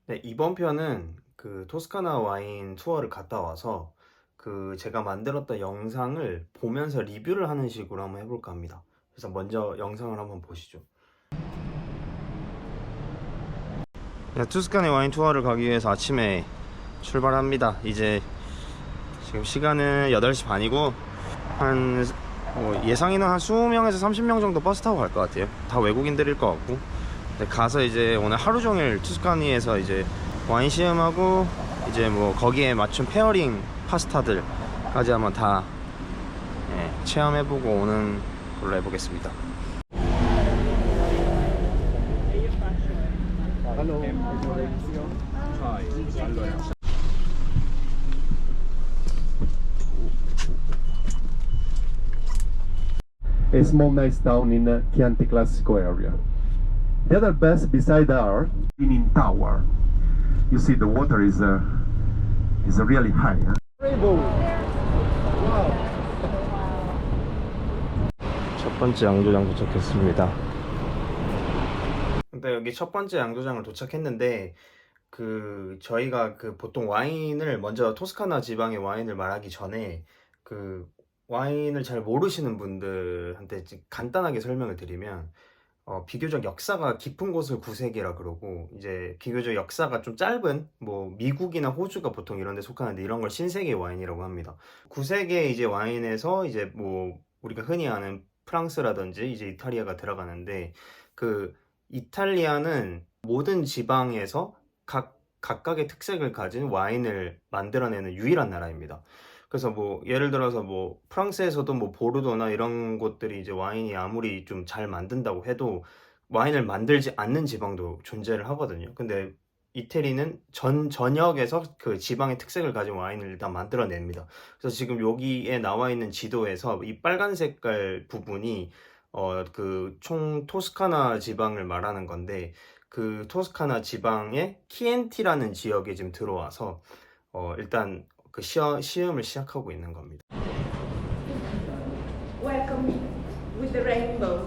네, 이번 편은 그 토스카나 와인 투어를 갔다 와서 그 제가 만들었던 영상을 보면서 리뷰를 하는 식으로 한번 해볼까 합니다. 그래서 먼저 영상을 한번 보시죠. 네, 토스카나 와인 투어를 가기 위해서 아침에 출발합니다. 이제 지금 시간은 8시 반이고 한 예상에는 한 20명에서 30명 정도 버스 타고 갈 것 같아요. 다 외국인들일 것 같고. 네, 가서 이제 오늘 하루 종일 투스카니에서 이제 와인 시음하고 이제 뭐 거기에 맞춘 페어링 파스타들까지 한번 다 체험해보고 오는 걸로 해보겠습니다. A small nice town in Chianti Classico area. The other best beside are in Tower. You see the water is really high. Rainbow. 첫 번째 양조장 도착했습니다. 근데 여기 첫 번째 양조장을 도착했는데 그 저희가 그 보통 와인을 먼저 토스카나 지방의 와인을 말하기 전에 그 와인을 잘 모르시는 분들한테 간단하게 설명을 드리면 비교적 역사가 깊은 곳을 구세계라 그러고 이제 비교적 역사가 좀 짧은 뭐 미국이나 호주가 보통 이런 데 속하는데 이런 걸 신세계 와인이라고 합니다. 구세계 이제 와인에서 이제 뭐 우리가 흔히 아는 프랑스라든지 이제 이탈리아가 들어가는데 그 이탈리아는 모든 지방에서 각각의 특색을 가진 와인을 만들어내는 유일한 나라입니다. 그래서 뭐 예를 들어서 뭐 프랑스에서도 뭐 보르도나 이런 곳들이 이제 와인이 아무리 좀 잘 만든다고 해도 와인을 만들지 않는 지방도 존재를 하거든요. 근데 이태리는 전역에서 그 지방의 특색을 가진 와인을 일단 만들어냅니다. 그래서 지금 여기에 나와 있는 지도에서 이 빨간 색깔 부분이 그 총 토스카나 지방을 말하는 건데 그 토스카나 지방의 키엔티라는 지역에 지금 들어와서 일단 그 시음을 시작하고 있는 겁니다. Welcome with the rainbow.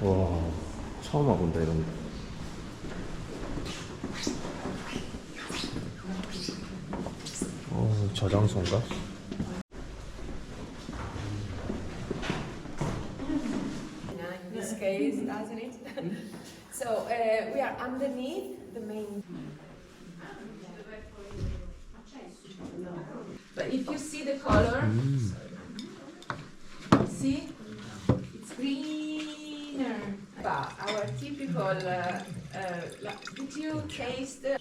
와, 처음 와본다 이런. 저장소인가? In this case, doesn't it? So we are underneath the main. But if you see the color, see, it's greener. But our typical, did you taste?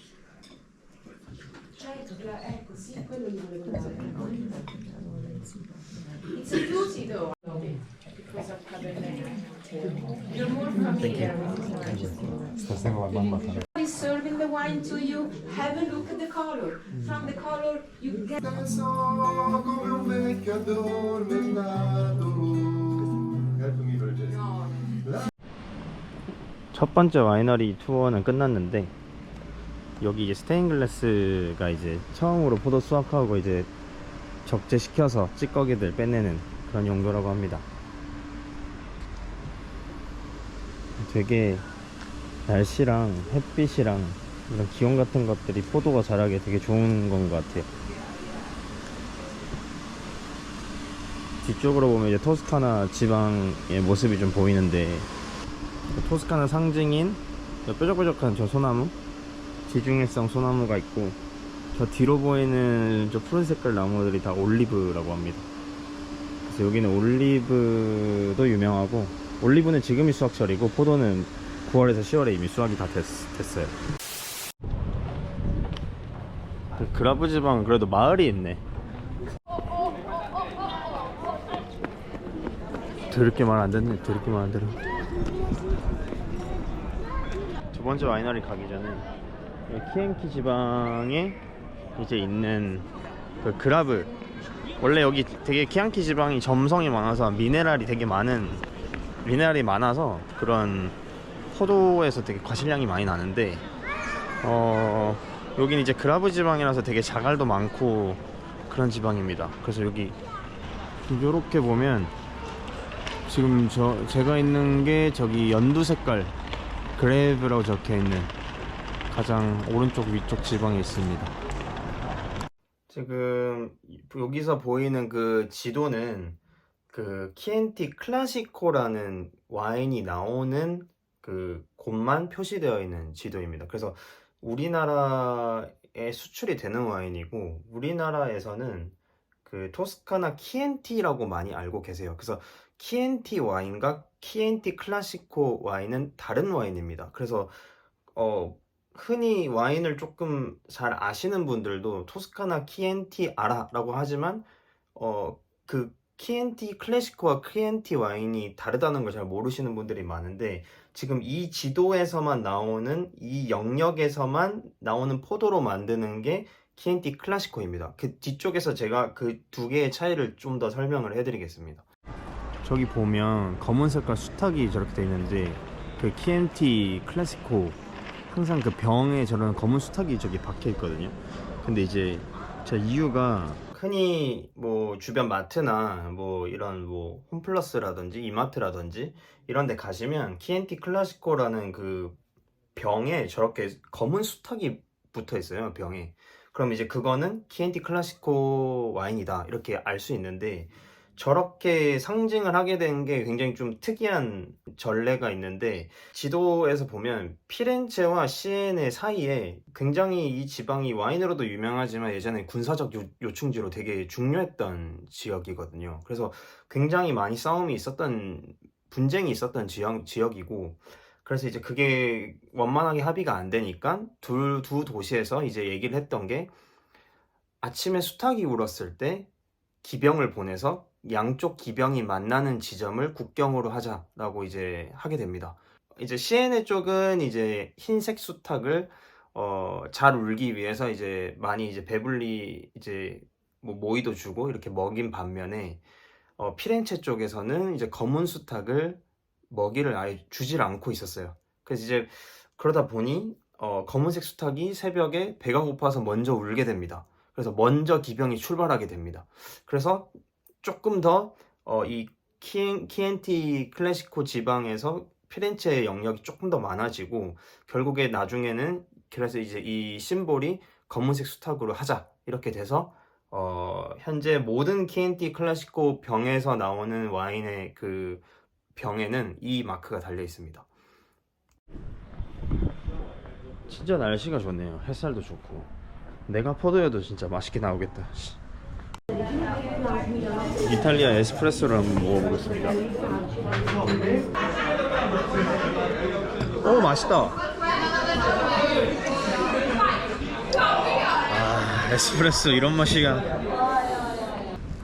Ecco, sì, quello li volevo dire. It's a fruity though, because of Cabernet. You're more familiar with the wine. Is serving the wine to you, have a look at the color. From the color you get. Come un vecchio addormentato. Help me, Francesco. 첫 번째 와이너리 투어는 끝났는데 여기 이제 스테인글라스가 이제 처음으로 포도 수확하고 이제 적재시켜서 찌꺼기들 빼내는 그런 용도라고 합니다. 되게 날씨랑 햇빛이랑 이런 기온 같은 것들이 포도가 자라게 되게 좋은 건 것 같아요. 뒤쪽으로 보면 이제 토스카나 지방의 모습이 좀 보이는데 토스카나 상징인 뾰족뾰족한 저 소나무, 지중해성 소나무가 있고 저 뒤로 보이는 저 푸른 색깔 나무들이 다 올리브라고 합니다. 그래서 여기는 올리브도 유명하고 올리브는 지금이 수확철이고 포도는 9월에서 10월에 이미 수확이 다 됐어요. 그라브 지방은 그래도 마을이 있네. 더럽게 말 안 듣네. 더럽게 말 안 들어. 두 번째 와이너리 가기 전에 키엔키 지방에 이제 있는 그 그라브, 원래 여기 되게 키엔키 지방이 점성이 많아서 미네랄이 많아서 그런 포도에서 되게 과실량이 많이 나는데 여기는 이제 그라브 지방이라서 되게 자갈도 많고 그런 지방입니다. 그래서 여기 이렇게 보면 지금 제가 있는 게 저기 연두 색깔 그레브라고 적혀 있는 가장 오른쪽 위쪽 지방에 있습니다. 지금 여기서 보이는 그 지도는 그 키엔티 클라시코라는 와인이 나오는 그 곳만 표시되어 있는 지도입니다. 그래서 우리나라에 수출이 되는 와인이고, 우리나라에서는 그 토스카나 키엔티라고 많이 알고 계세요. 그래서 키엔티 와인과 키엔티 클라시코 와인은 다른 와인입니다. 그래서 흔히 와인을 조금 잘 아시는 분들도 토스카나 키엔티 아라라고 하지만 그 키엔티 클래시코와 키엔티 와인이 다르다는 걸 잘 모르시는 분들이 많은데, 지금 이 지도에서만 나오는 이 영역에서만 나오는 포도로 만드는 게 키엔티 클래시코입니다. 그 뒤쪽에서 제가 그 두 개의 차이를 좀 더 설명을 해드리겠습니다. 저기 보면 검은 색깔 수탉이 저렇게 돼 있는데, 그 키엔티 클래시코 항상 그 병에 저런 검은 수탉이 저기 박혀 있거든요. 근데 이제 제 이유가, 흔히 뭐 주변 마트나 뭐 이런 뭐 홈플러스라든지 이마트라든지 이런 데 가시면 키엔티 클라시코라는 그 병에 저렇게 검은 수탉이 붙어 있어요, 병에. 그럼 이제 그거는 키엔티 클라시코 와인이다 이렇게 알 수 있는데, 저렇게 상징을 하게 된 게 굉장히 좀 특이한 전례가 있는데, 지도에서 보면 피렌체와 시에네 사이에 굉장히 이 지방이 와인으로도 유명하지만 예전에 군사적 요충지로 되게 중요했던 지역이거든요. 그래서 굉장히 많이 싸움이 있었던, 분쟁이 있었던 지역이고, 그래서 이제 그게 원만하게 합의가 안 되니까 두 도시에서 이제 얘기를 했던 게, 아침에 수탉이 울었을 때 기병을 보내서 양쪽 기병이 만나는 지점을 국경으로 하자라고 이제 하게 됩니다. 이제 시에네 쪽은 이제 흰색 수탉을 잘 울기 위해서 이제 많이 이제 배불리 이제 뭐 모이도 주고 이렇게 먹인 반면에, 피렌체 쪽에서는 이제 검은 수탉을 먹이를 아예 주질 않고 있었어요. 그래서 이제 그러다 보니 검은색 수탉이 새벽에 배가 고파서 먼저 울게 됩니다. 그래서 먼저 기병이 출발하게 됩니다. 그래서 조금 더 이 키엔티 클래시코 지방에서 피렌체의 영역이 조금 더 많아지고, 결국에 나중에는 그래서 이제 이 심볼이 검은색 수탉으로 하자 이렇게 돼서 현재 모든 키엔티 클래시코 병에서 나오는 와인의 그 병에는 이 마크가 달려 있습니다. 진짜 날씨가 좋네요. 햇살도 좋고. 내가 포도여도 진짜 맛있게 나오겠다. 이탈리아 에스프레소를 한번 먹어보겠습니다. 오, 맛있다. 에스프레소 이런 맛이야.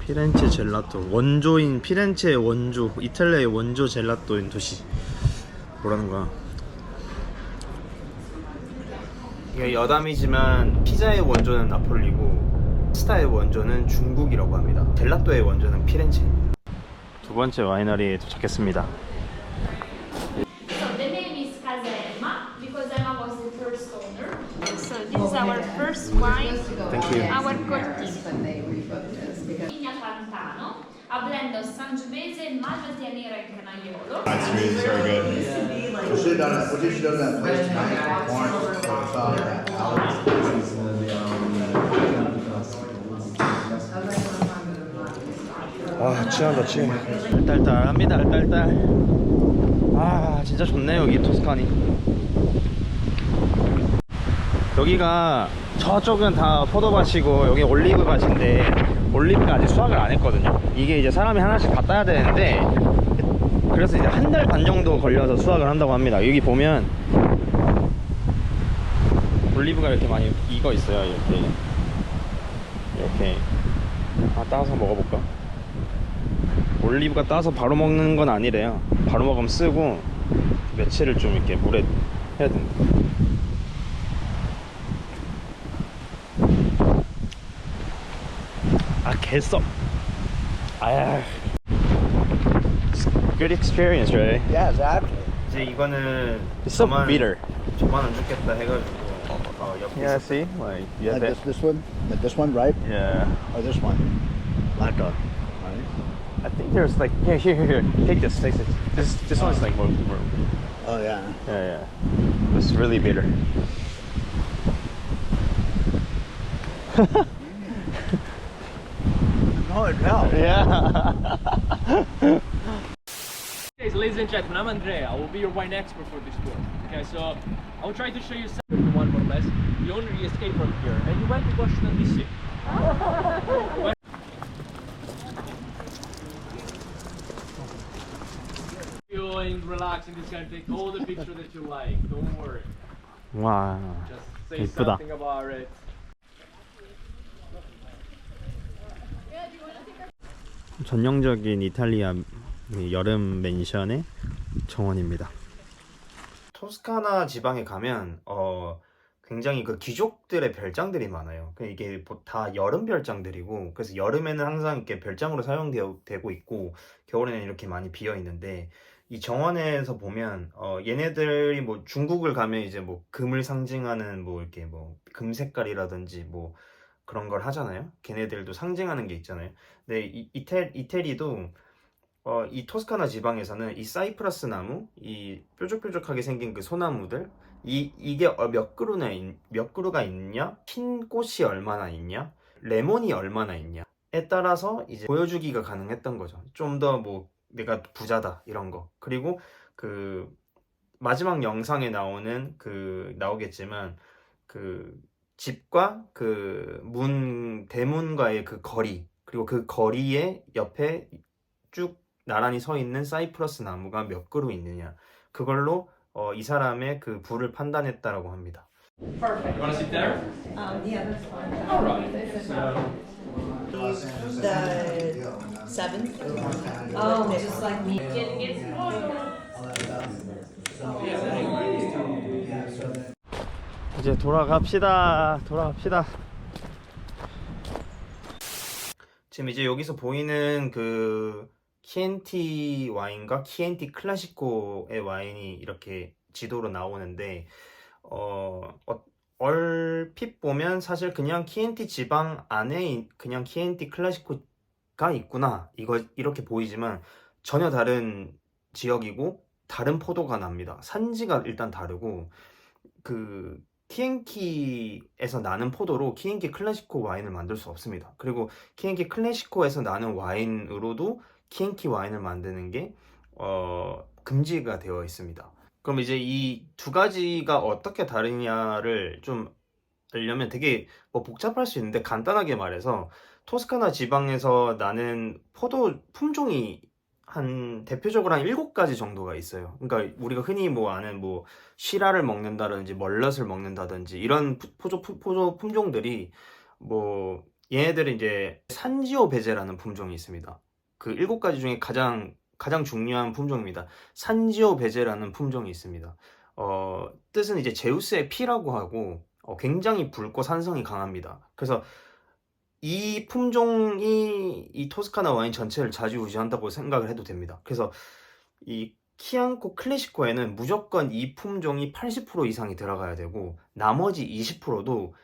피렌체 젤라또, 원조인 피렌체의 원조, 이탈리아의 원조 젤라또인 도시. 뭐라는 거야? 이게 여담이지만 피자의 원조는 나폴리고 파스타의 원조는 중국이라고 합니다. 젤라또의 원조는 피렌체입니다. 두 번째 와이너리에 도착했습니다. So the name is Caserma because Emma was the first owner. So this is our first wine. Thank you. Our Cortina. Vigna Pantano, a blend of Sangiovese, Malvasia Nera and Canaiolo. That's really so good. We'll sit down that place tonight. Orange, 취한다 취해. 알딸딸합니다. 알딸딸. 진짜 좋네 여기 토스카니. 여기가 저쪽은 다 포도밭이고 여기 올리브밭인데, 올리브가 아직 수확을 안 했거든요. 이게 이제 사람이 하나씩 다 따야 되는데, 그래서 이제 한 달 반 정도 걸려서 수확을 한다고 합니다. 여기 보면 올리브가 이렇게 많이 익어 있어요. 이렇게 따서 먹어볼까? 올리브가 따서 바로 먹는 건 아니래요. 바로 먹으면 쓰고 며칠을 좀 이렇게 물에 해야 된다. 개썩. Good experience, right? Yeah, exactly. 이제 이거는 It's so bitter. 저만 안 죽겠다 해가지고 옆에 Yeah, see? Like, you have Like it. this one? Like this one, right? Yeah. Or this one? Like a. I think there's like here. Take this. Take this. This one's like more. Oh yeah. Yeah. It's really bitter. No, it helps. Yeah. Okay, so ladies and gentlemen, I'm Andrea. I will be your wine expert for this tour. Okay, so I will try to show you one more or less. The owner he escaped from here and he went to Washington DC. Feeling, relaxing, this kind of thing. All the picture that you like. Don't worry. 와. Just say 이쁘다. something about it. 전형적인 이탈리아 여름 맨션의 정원입니다. 토스카나 지방에 가면 굉장히 그 귀족들의 별장들이 많아요. 이게 다 여름 별장들이고, 그래서 여름에는 항상 이렇게 별장으로 사용되고 있고, 겨울에는 이렇게 많이 비어 있는데, 이 정원에서 보면 얘네들이 뭐 중국을 가면 이제 뭐 금을 상징하는 뭐 이렇게 뭐 금 색깔이라든지 뭐 그런 걸 하잖아요. 걔네들도 상징하는 게 있잖아요. 근데 이태리도 이 토스카나 지방에서는 이 사이프러스 나무, 이 뾰족뾰족하게 생긴 그 소나무들, 이게 몇 그루가 있냐, 흰 꽃이 얼마나 있냐, 레몬이 얼마나 있냐에 따라서 이제 보여주기가 가능했던 거죠. 좀 더 뭐 내가 부자다 이런 거. 그리고 그 마지막 영상에 나오겠지만 그 집과 그 대문과의 그 거리, 그리고 그 거리의 옆에 쭉 나란히 서 있는 사이프러스 나무가 몇 그루 있느냐, 그걸로 이 사람의 그 부를 판단했다라고 합니다. You wanna sit there? Yeah, that's fine. Alright. So The seventh. Oh, just like me. Getting it spoiled. 이제 돌아갑시다. 지금 이제 여기서 보이는 그 키엔티 와인과 키엔티 클라시코의 와인이 이렇게 지도로 나오는데 얼핏 보면 사실 그냥 키엔티 지방 안에 그냥 키엔티 클라시코가 있구나 이렇게 보이지만 전혀 다른 지역이고 다른 포도가 납니다. 산지가 일단 다르고 그 키엔키에서 나는 포도로 키엔키 클래시코 와인을 만들 수 없습니다. 그리고 키엔키 클래시코에서 나는 와인으로도 키엔키 와인을 만드는 게 금지가 되어 있습니다. 그럼 이제 이 두 가지가 어떻게 다르냐를 좀 알려면 되게 복잡할 수 있는데, 간단하게 말해서 토스카나 지방에서 나는 포도 품종이 대표적으로 한 7가지 정도가 있어요. 그러니까 우리가 흔히 아는 시라를 먹는다든지 멀럿을 먹는다든지 이런 포도 품종들이 얘네들은 이제 산지오 베제라는 품종이 있습니다. 그 7가지 중에 가장 중요한 품종입니다. 산지오 베제라는 품종이 있습니다. 뜻은 이제 제우스의 피라고 하고 굉장히 붉고 산성이 강합니다. 그래서 이 품종이 이 토스카나 와인 전체를 좌지우지한다고 생각을 해도 됩니다. 그래서 이 키안코 클래시코에는 무조건 이 품종이 80% 이상이 들어가야 되고, 나머지 20%도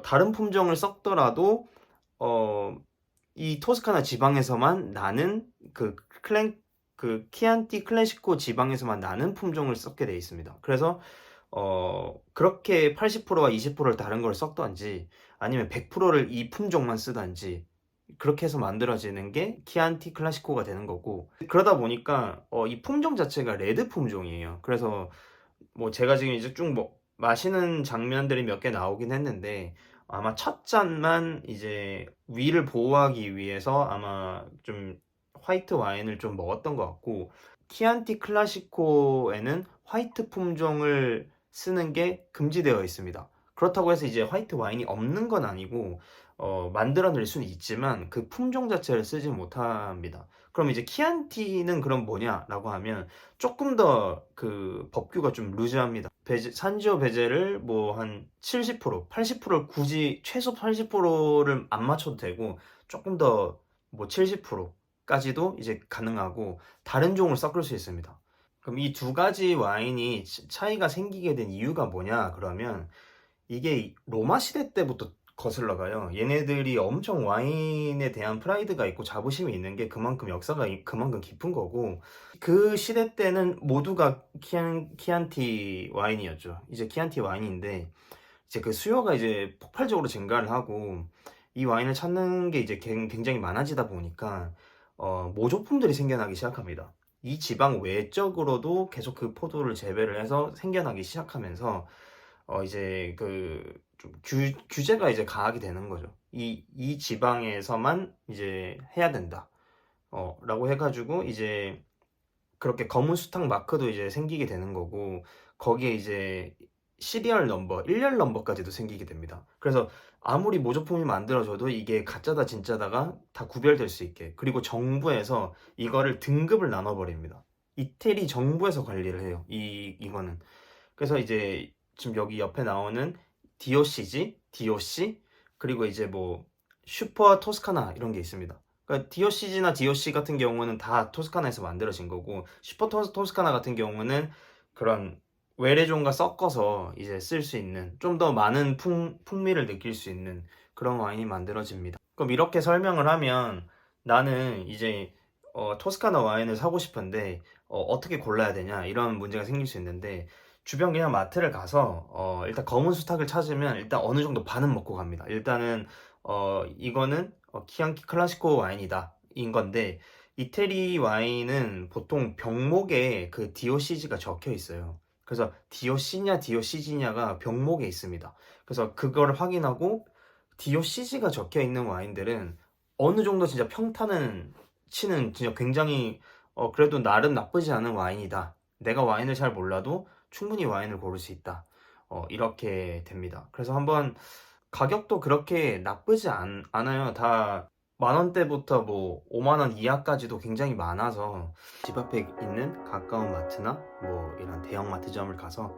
다른 품종을 섞더라도 이 토스카나 지방에서만 나는 그 키안티 클래시코 지방에서만 나는 품종을 섞게 돼 있습니다. 그래서 그렇게 80%와 20%를 다른 걸 섞던지 아니면 100%를 이 품종만 쓰던지 그렇게 해서 만들어지는 게 키안티 클래시코가 되는 거고, 그러다 보니까 이 품종 자체가 레드 품종이에요. 그래서 제가 지금 이제 쭉 마시는 장면들이 몇 개 나오긴 했는데, 아마 첫 잔만 이제 위를 보호하기 위해서 아마 좀 화이트 와인을 좀 먹었던 것 같고, 키안티 클래시코에는 화이트 품종을 쓰는 게 금지되어 있습니다. 그렇다고 해서 이제 화이트 와인이 없는 건 아니고 만들어낼 수는 있지만 그 품종 자체를 쓰지 못합니다. 그럼 이제 키안티는 그럼 뭐냐라고 하면 조금 더 그 법규가 좀 루즈합니다. 산지오 베제를 한 70%, 80%를 굳이 최소 80%를 안 맞춰도 되고, 조금 더 70%까지도 이제 가능하고 다른 종을 섞을 수 있습니다. 그럼 이 두 가지 와인이 차이가 생기게 된 이유가 뭐냐 그러면, 이게 로마 시대 때부터 거슬러 가요. 얘네들이 엄청 와인에 대한 프라이드가 있고 자부심이 있는 게 그만큼 역사가 그만큼 깊은 거고, 그 시대 때는 모두가 키안티 와인이었죠. 이제 키안티 와인인데 이제 그 수요가 이제 폭발적으로 증가를 하고 이 와인을 찾는 게 이제 굉장히 많아지다 보니까 모조품들이 생겨나기 시작합니다. 이 지방 외적으로도 계속 그 포도를 재배를 해서 생겨나기 시작하면서 이제 그 좀 규제가 이제 가하게 되는 거죠. 이 지방에서만 이제 해야 된다. 라고 해가지고 이제 그렇게 검은 수탉 마크도 이제 생기게 되는 거고, 거기에 이제 시리얼 넘버, 일렬 넘버까지도 생기게 됩니다. 그래서 아무리 모조품이 만들어져도 이게 가짜다 진짜다가 다 구별될 수 있게, 그리고 정부에서 이거를 등급을 나눠버립니다. 이태리 정부에서 관리를 해요. 이거는. 그래서 이제 지금 여기 옆에 나오는 DOCG, DOC, 그리고 이제 뭐 슈퍼 토스카나 이런 게 있습니다. 그러니까 DOCG나 DOC 같은 경우는 다 토스카나에서 만들어진 거고, 슈퍼 토스카나 같은 경우는 그런 외래종과 섞어서 이제 쓸 수 있는, 좀 더 많은 풍미를 느낄 수 있는 그런 와인이 만들어집니다. 그럼 이렇게 설명을 하면 나는 이제 토스카나 와인을 사고 싶은데 어떻게 골라야 되냐, 이런 문제가 생길 수 있는데, 주변 그냥 마트를 가서 일단 검은 수탉을 찾으면 일단 어느 정도 반은 먹고 갑니다. 일단은 이거는 키안티 클라시코 와인이다 인 건데, 이태리 와인은 보통 병목에 그 DOCG가 적혀 있어요. 그래서 DOC냐 DOCG냐가 병목에 있습니다. 그래서 그걸 확인하고 DOCG가 적혀 있는 와인들은 어느 정도 진짜 평타는 치는, 진짜 굉장히 그래도 나름 나쁘지 않은 와인이다. 내가 와인을 잘 몰라도 충분히 와인을 고를 수 있다. 이렇게 됩니다. 그래서 한번, 가격도 그렇게 나쁘지 않아요. 다 10,000원대부터 뭐 50,000원 이하까지도 굉장히 많아서 집 앞에 있는 가까운 마트나 뭐 이런 대형 마트점을 가서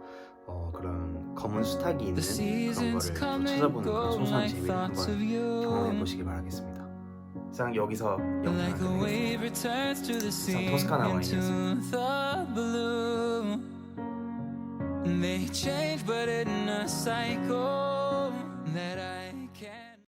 그런 검은 수탉이 있는 그런 거를 좀 찾아보는 그런 소소한 재미를 한번 경험해 보시길 바라겠습니다. 이상 여기서 영상을 끝내겠습니다. 이상 토스카나 와인이었습니다. They change, but in a cycle that I